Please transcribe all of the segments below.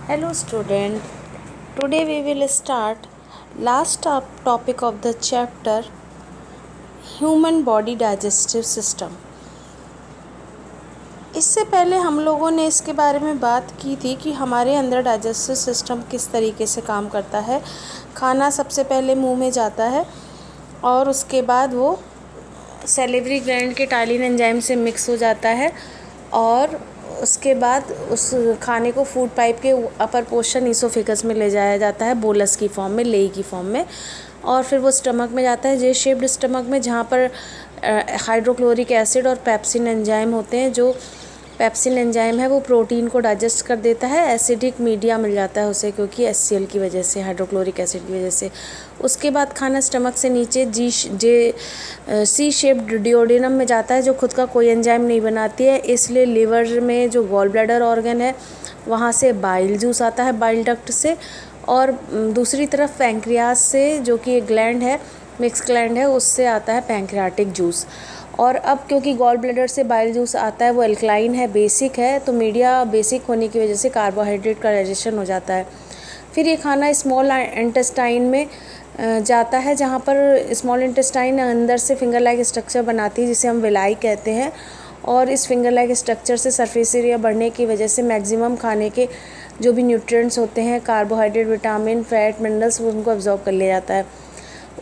Hello student, today we will start last topic of the chapter Human Body Digestive System। इससे पहले हम लोगों ने इसके बारे में बात की थी कि हमारे अंदर डाइजेस्टिव सिस्टम किस तरीके से काम करता है। खाना सबसे पहले मुंह में जाता है और उसके बाद वो सैलिवरी ग्लैंड के टाइलिन एंजाइम से मिक्स हो जाता है और उसके बाद उस खाने को फूड पाइप के अपर पोर्शन ईसोफेगस में ले जाया जाता है, बोलस की फॉर्म में, लेई की फॉर्म में, और फिर वो स्टमक में जाता है, जे शेप्ड स्टमक में, जहाँ पर हाइड्रोक्लोरिक एसिड और पेप्सिन एंजाइम होते हैं। जो पेप्सिन एंजाइम है वो प्रोटीन को डाइजेस्ट कर देता है, एसिडिक मीडिया मिल जाता है उसे, क्योंकि HCl की वजह से, हाइड्रोक्लोरिक एसिड की वजह से। उसके बाद खाना स्टमक से नीचे सी शेप्ड डिओडेनम में जाता है, जो खुद का कोई एंजाइम नहीं बनाती है, इसलिए लिवर में जो गॉल ब्लैडर ऑर्गन है वहाँ से बाइल जूस आता है, बाइल डक्ट से, और दूसरी तरफ पैंक्रियाज से, जो कि एक ग्लैंड है, मिक्स ग्लैंड है, उससे आता है पैंक्रियाटिक जूस। और अब क्योंकि गॉल ब्लैडर से बाइल जूस आता है वो एल्कलाइन है, बेसिक है, तो मीडिया बेसिक होने की वजह से कार्बोहाइड्रेट का डाइजेशन हो जाता है। फिर ये खाना स्मॉल इंटेस्टाइन में जाता है, जहाँ पर स्मॉल इंटेस्टाइन अंदर से फिंगर लाइक स्ट्रक्चर बनाती है, जिसे हम विलाई कहते हैं, और इस फिंगर लाइक स्ट्रक्चर से सरफेस एरिया बढ़ने की वजह से मैक्सिमम खाने के जो भी न्यूट्रिएंट्स होते हैं, कार्बोहाइड्रेट, विटामिन, फैट, मिनरल्स, वो उनको एब्जॉर्ब कर लिया जाता है।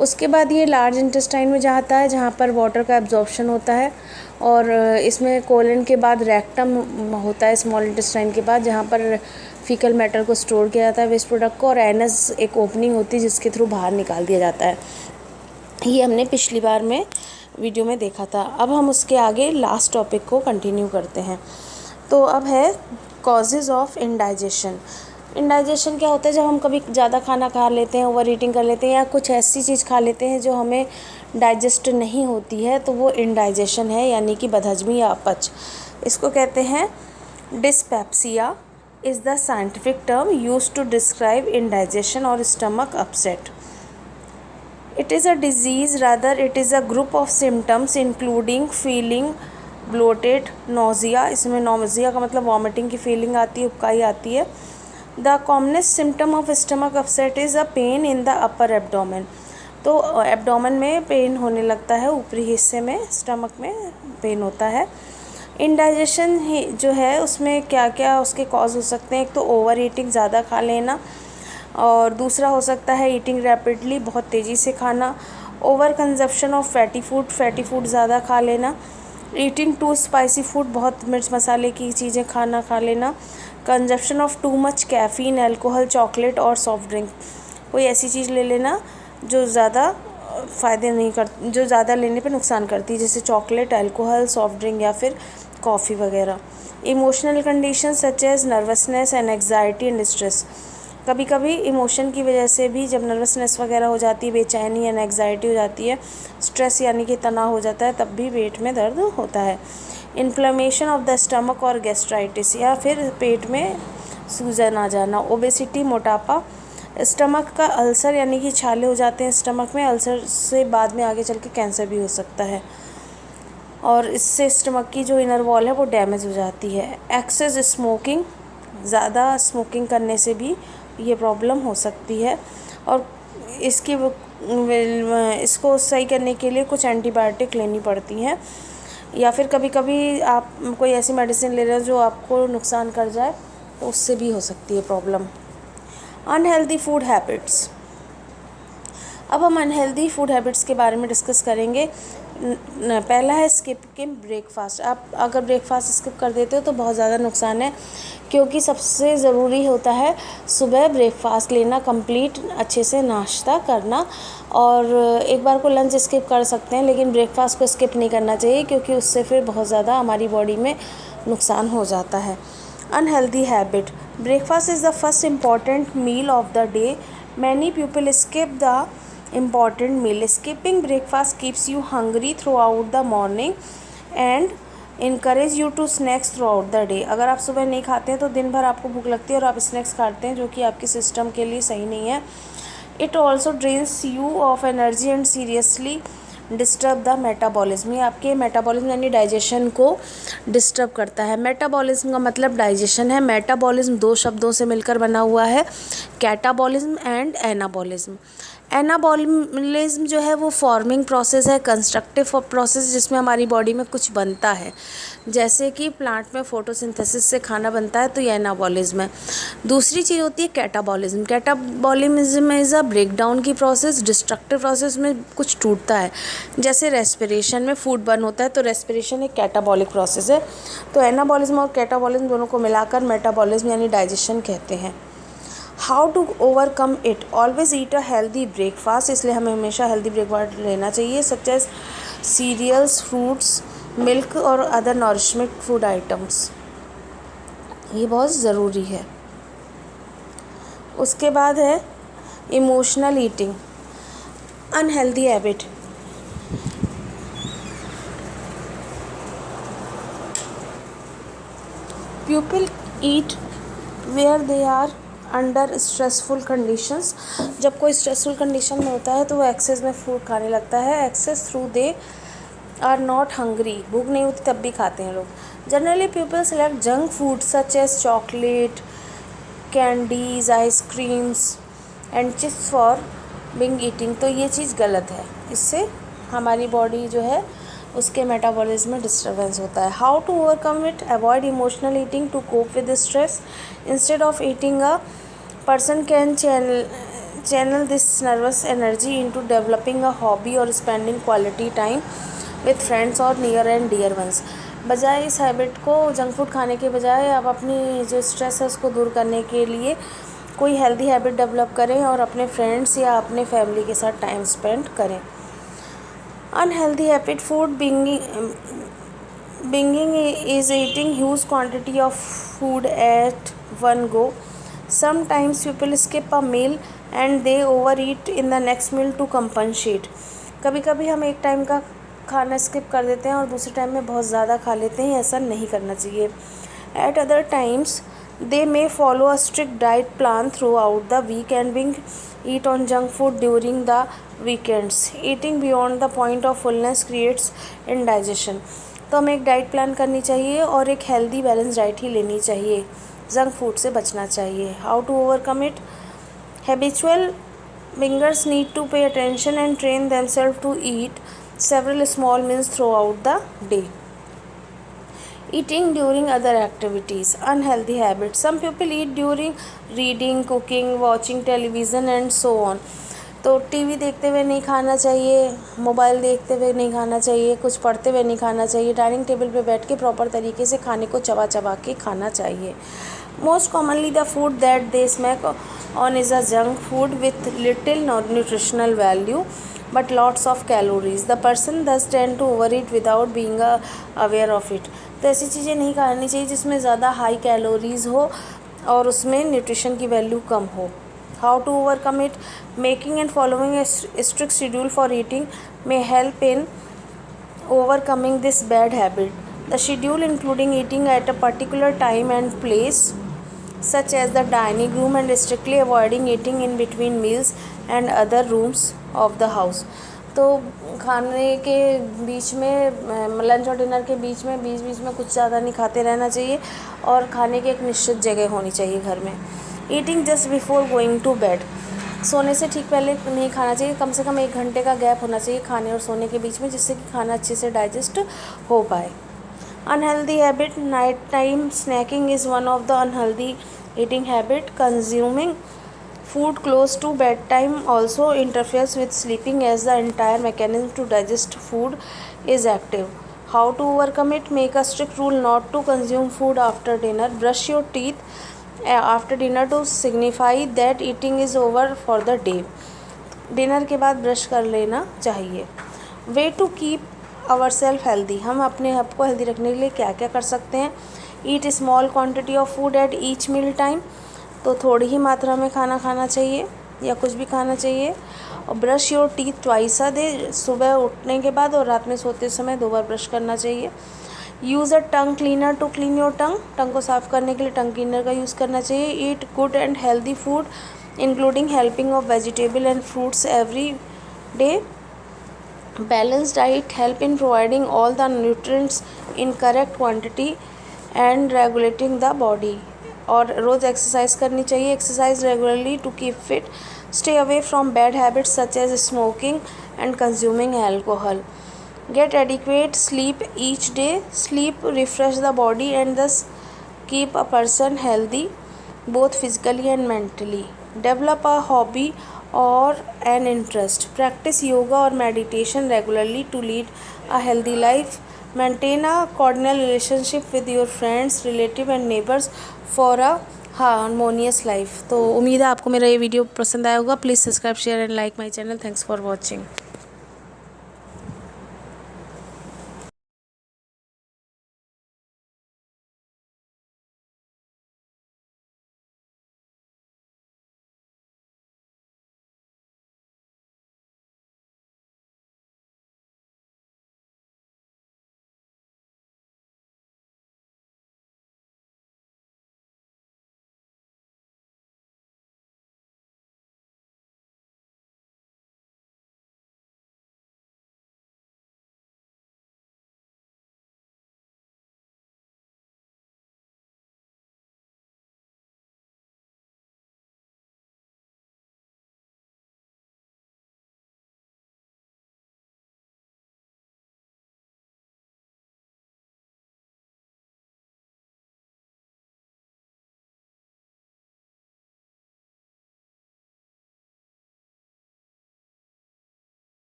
उसके बाद ये लार्ज इंटेस्टाइन में जाता है, जहाँ पर वाटर का एब्जॉर्प्शन होता है, और इसमें कोलन के बाद रेक्टम होता है स्मॉल इंटेस्टाइन के बाद, जहाँ पर फीकल मैटर को स्टोर किया जाता है, वेस्ट प्रोडक्ट को, और एनस एक ओपनिंग होती है जिसके थ्रू बाहर निकाल दिया जाता है। ये हमने पिछली बार में वीडियो में देखा था। अब हम उसके आगे लास्ट टॉपिक को कंटिन्यू करते हैं। तो अब है कॉजेज़ ऑफ इंडाइजेशन। इंडाइजेशन क्या होता है? जब हम कभी ज़्यादा खाना खा लेते हैं, ओवर ईटिंग कर लेते हैं, या कुछ ऐसी चीज़ खा लेते हैं जो हमें डाइजेस्ट नहीं होती है, तो वो इंडाइजेशन है, यानी कि बदहजमी या अपच। इसको कहते हैं dyspepsia is the scientific term used to describe indigestion और stomach upset. It is a disease, rather it is a group of symptoms including feeling bloated, nausea, इसमें nausea का मतलब vomiting की feeling आती है, उबकाई आती है। The commonest symptom of stomach upset is a pain in the upper abdomen। तो abdomen में पेन होने लगता है, ऊपरी हिस्से में, स्टमक में पेन होता है। इंडाइजेशन ही जो है उसमें क्या क्या उसके कॉज हो सकते हैं? एक तो ओवर ईटिंग, ज़्यादा खा लेना, और दूसरा हो सकता है ईटिंग रैपिडली, बहुत तेज़ी से खाना, over consumption of fatty food ज़्यादा खा लेना, ईटिंग टू स्पाइसी फूड, बहुत मिर्च मसाले की चीज़ें खाना खा लेना, consumption of too much caffeine, alcohol, chocolate और सॉफ्ट ड्रिंक, कोई ऐसी चीज़ ले लेना जो ज़्यादा फ़ायदे नहीं कर, जो ज़्यादा लेने पे नुकसान करती है, जैसे चॉकलेट, अल्कोहल, सॉफ्ट ड्रिंक या फिर कॉफ़ी वगैरह। Emotional condition such as nervousness and anxiety and stress. कभी कभी इमोशन की वजह से भी, जब नर्वसनेस वगैरह हो जाती है, बेचैनी या एग्जाइटी हो जाती है, स्ट्रेस यानी कि तनाव हो जाता है, तब भी पेट में दर्द होता है। इन्फ्लेमेशन ऑफ द स्टमक और गैस्ट्राइटिस, या फिर पेट में सूजन आ जाना। ओबेसिटी, मोटापा, स्टमक का अल्सर यानी कि छाले हो जाते हैं स्टमक में, अल्सर से बाद में आगे चल के कैंसर भी हो सकता है, और इससे स्टमक की जो इनर वॉल है वो डैमेज हो जाती है। एक्सेस स्मोकिंग, ज़्यादा स्मोकिंग करने से भी ये प्रॉब्लम हो सकती है, और इसको सही करने के लिए कुछ एंटीबायोटिक लेनी पड़ती हैं, या फिर कभी कभी आप कोई ऐसी मेडिसिन ले रहे हो जो आपको नुकसान कर जाए, तो उससे भी हो सकती है प्रॉब्लम। Unhealthy food habits. अब हम अनहेल्दी फूड हैबिट्स के बारे में डिस्कस करेंगे। पहला है स्किपिंग ब्रेकफास्ट। आप अगर ब्रेकफास्ट स्किप कर देते हो तो बहुत ज़्यादा नुकसान है, क्योंकि सबसे ज़रूरी होता है सुबह ब्रेकफास्ट लेना, कंप्लीट अच्छे से नाश्ता करना, और एक बार को लंच स्किप कर सकते हैं, लेकिन ब्रेकफास्ट को स्किप नहीं करना चाहिए, क्योंकि उससे फिर बहुत ज़्यादा हमारी बॉडी में नुकसान हो जाता है। Unhealthy habit. Breakfast is the first important meal of the day. Many people skip the important meal. Skipping breakfast keeps you hungry throughout the morning and encourage you to snacks throughout the day. अगर आप सुबह नहीं खाते हैं तो दिन भर आपको भूख लगती है और आप स्नैक्स खाते हैं, जो कि आपके सिस्टम के लिए सही नहीं है। It also drains you of energy and seriously disturb the metabolism, ये आपके मेटाबॉलिज्म यानी डाइजेशन को डिस्टर्ब करता है। मेटाबॉलिज्म का मतलब डाइजेशन है। मेटाबॉलिज्म दो शब्दों से मिलकर बना हुआ है, कैटाबॉलिज्म एंड एनाबॉलिज्म। एनाबॉलिज्म जो है वो फॉर्मिंग प्रोसेस है, कंस्ट्रक्टिव प्रोसेस, जिसमें हमारी बॉडी में कुछ बनता है, जैसे कि प्लांट में फोटोसिंथेसिस से खाना बनता है, तो ये एनाबॉलिज्म है। दूसरी चीज़ होती है catabolism. Catabolism is a break down की प्रोसेस, डिस्ट्रक्टिव प्रोसेस में कुछ टूटता है, जैसे रेस्पिरेशन में फूड बर्न होता है, तो रेस्पिरेशन एक कैटाबॉलिक प्रोसेस है। तो एनाबॉलिज्म और कैटाबॉलिज्म दोनों को मिलाकर मेटाबॉलिज्म यानी डाइजेशन कहते हैं। How to overcome it, always eat a healthy breakfast, इसलिए हमें हमेशा हेल्दी ब्रेकफास्ट लेना चाहिए, such as cereals, fruits, milk और अदर नॉरिशमेंट फूड आइटम्स, ये बहुत ज़रूरी है। उसके बाद है emotional eating, unhealthy habit. People eat where they are under stressful conditions, जब कोई स्ट्रेसफुल कंडीशन में होता है तो वो एक्सेस में फूड खाने लगता है। Excess through they are not hungry, भूख नहीं होती तब भी खाते हैं लोग। Generally people select junk food such as chocolate, candies, ice creams and chips for binge eating, तो ये चीज़ गलत है, इससे हमारी बॉडी जो है उसके मेटाबॉलिज्म में डिस्टर्बेंस होता है। How to overcome it, avoid emotional eating to cope with stress, instead of eating a person can channel this nervous energy into developing a hobby or spending quality time with friends or near and dear ones। बजाय इस habit को, junk food खाने के बजाय आप अपनी जो stress है उसको दूर करने के लिए कोई हेल्दी हैबिट डेवलप करें और अपने फ्रेंड्स या अपने फैमिली के साथ टाइम स्पेंड करें। Unhealthy habit, food bingeing is eating huge quantity of food at one go. Sometimes people skip a meal and they overeat in the next meal to compensate। कभी कभी हम एक time का खाना skip कर देते हैं और दूसरे टाइम में बहुत ज़्यादा खा लेते हैं, ऐसा नहीं करना चाहिए। At other times they may follow a strict diet plan throughout the week and eat on junk food during the weekends। Eating beyond the point of fullness creates indigestion। तो हमें एक डाइट प्लान करनी चाहिए और एक healthy balance diet ही लेनी चाहिए, junk food से बचना चाहिए। How to overcome it, habitual bingers need to pay attention and train themselves to eat several small meals throughout the day. Eating during other activities, unhealthy habit, some people eat during reading, cooking, watching television and so on. तो TV देखते हुए नहीं खाना चाहिए, mobile देखते हुए नहीं खाना चाहिए, कुछ पढ़ते हुए नहीं खाना चाहिए। डाइनिंग टेबल पे बैठ के प्रॉपर तरीके से खाने को चबा चबा के खाना चाहिए। Most commonly the food that they snack on is a junk food with little nutritional value but lots of calories. The person thus tend to overeat without being aware of it. तो ऐसी चीज़ें नहीं खानी चाहिए जिसमें ज़्यादा high calories हो और उसमें न्यूट्रिशन की वैल्यू कम हो। How to overcome it, making and following a strict schedule for eating may help in overcoming this bad habit. The schedule including eating at a particular time and place such as the dining room and strictly avoiding eating in between meals and other rooms of the house। तो खाने के बीच में, lunch और dinner के बीच में कुछ ज़्यादा नहीं खाते रहना चाहिए और खाने की एक निश्चित जगह होनी चाहिए घर में। Eating just before going to bed, सोने से ठीक पहले नहीं खाना चाहिए, कम से कम 1 घंटे का गैप होना चाहिए खाने और सोने के बीच में, जिससे कि खाना अच्छे से डाइजेस्ट हो पाए। Unhealthy habit, night time snacking is one of the unhealthy eating habit. Consuming food close to bed time also interferes with sleeping as the entire mechanism to digest food is active. How to overcome it, make a strict rule not to consume food after dinner. Brush your teeth after dinner to signify that eating is over for the day. Dinner के बाद brush कर लेना चाहिए। वे to keep our self healthy, हम अपने आप को healthy रखने के लिए क्या क्या कर सकते हैं। Eat small quantity of food at each meal time, तो थोड़ी ही मात्रा में खाना खाना चाहिए या कुछ भी खाना चाहिए। और brush your teeth twice a day, सुबह उठने के बाद और रात में सोते समय 2 बार ब्रश करना चाहिए। Use a tongue cleaner to clean your tongue, tongue को साफ़ करने के लिए टंग क्लीनर का यूज़ करना चाहिए। Eat good and healthy food including helping of vegetable and fruits every day. Balanced diet help in providing all the nutrients in correct quantity and regulating the body. और रोज़ exercise करनी चाहिए. Exercise regularly to keep fit. Stay away from bad habits such as smoking and consuming alcohol. Get adequate sleep each day. Sleep refresh the body and thus keep a person healthy both physically and mentally. Develop a hobby or an interest. Practice yoga or meditation regularly to lead a healthy life. Maintain a cordial relationship with your friends, relatives and neighbors for a harmonious life. तो उम्मीद है आपको मेरा ये video पसंद आया होगा. Please subscribe share and like my channel. Thanks for watching.